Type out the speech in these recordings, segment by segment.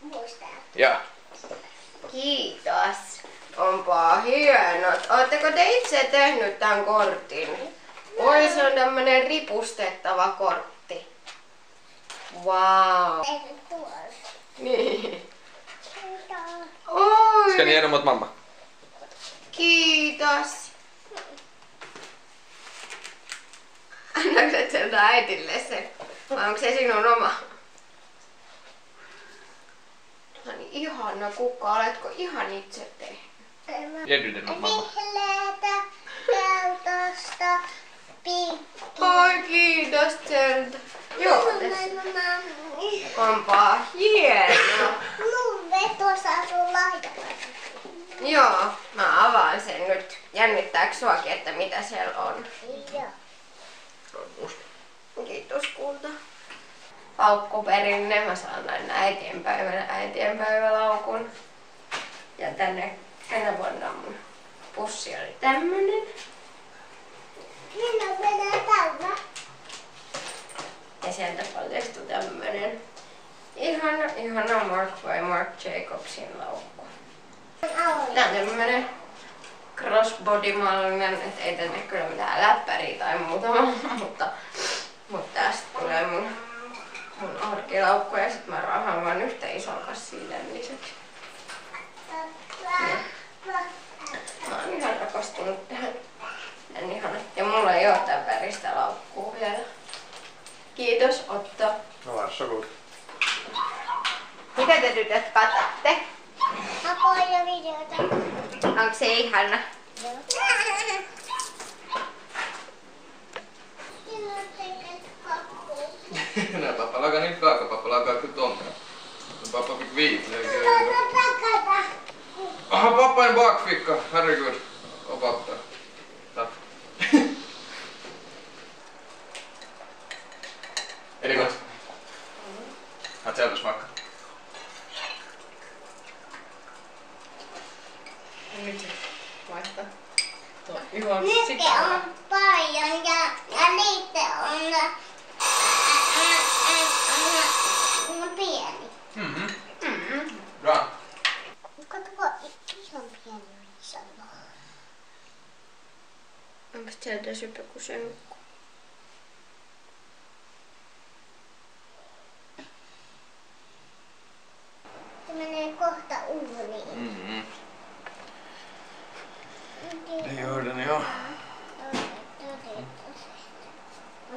Muistaa. Joo. Kiitos. Onpa hienot. Ootteko te itse tehnyt tämän kortin? Oi, se on tämmönen ripustettava kortti. Wow. Ei se tuolla. Niin. Kiitos. Oi. Ska ni ge dem åt mamma? Kiitos. Annatko et sieltä äitille sen? Vai onko se sinun oma? No niin, ihana kukka. Oletko ihan itse tehnyt? Ger du den åt mamma? Vihreätä, keltaista, pinkkiä. Oi, kiitos Zelda. Joo, tässä. Onpa hieno. Mun tuossa asuu laidalla. Joo, mä avaan sen nyt. Jännittääkö suakin, että mitä siellä on? Joo. Kiitos kulta. Laukkuperinne. Mä saan aina äitienpäivälaukun. Ja tänä vuonna mun pussi oli tämmönen. Minä menen tällä. Ja sieltä paljastui tämmönen ihana Marc by Marc Jacobsin laukku. Tää on tämmönen crossbody-mallinen, et ei tänne kyllä mitään läppäriä tai muuta, mutta tästä tulee mun arkilaukku ja sit mä raahaan vaan yhtä ison kassiin lisäksi. Mä oon ihan rakastunut tähän. Tän ihana. Ja mulla ei oo tän väristä laukkuu vielä. Kiitos Otto. No varsågod. Mitä te tytöt katsotte? Apoja videota. Onko se ihana? Joo. Silloin teet kakkuu. Nej, pappa lagar inte kaka, pappa lagar kutonka. Pappa fick vitlök. Pakata. Aha, pappa en bakficka, herregud. Och pappa. Tack. Är det gott? Har Zelda smakat? Nyt vaihtaa. Tuo ihan Nyt sikana. on paljon ja niitä on pieni. Mhm. Mm-hmm. Bra. Katsoko ihan pieni sanoo. Onko sieltä sypä kuin senkku? Se menee kohta uuniin. Mhm. Det gör den, ja.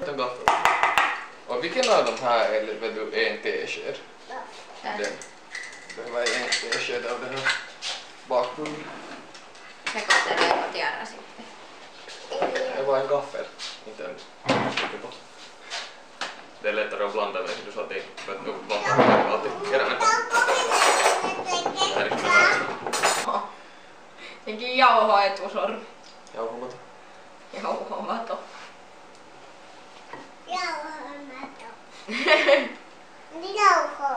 Den gaffel. Och vilken av de här är vet du, en tesked? Den. Behöver en tesked av den här bakpulver. Sekoittelee kotiara sitten. Det var en gaffel, inte en stycke. Det är lättare att blanda med så du satt in för att nu vattnet alltid. Kerran näitä. Det här är inte värre. Jotenkin jauhoetusormi. Jauhomato. Jauhomato. Jauhomato. Jauho.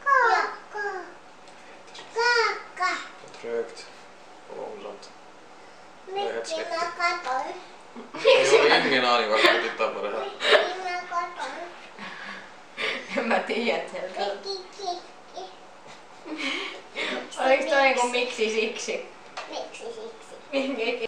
Kakka. Kakka. Trögt och långsamt. Miksi mä katon? Jag har ingen aning varför jag tittar på det här. Miksi mä katon? En mä tiedä sieltä. Miksi? Oliko toi niinku miksi siksi? Miksi siksi? Miksi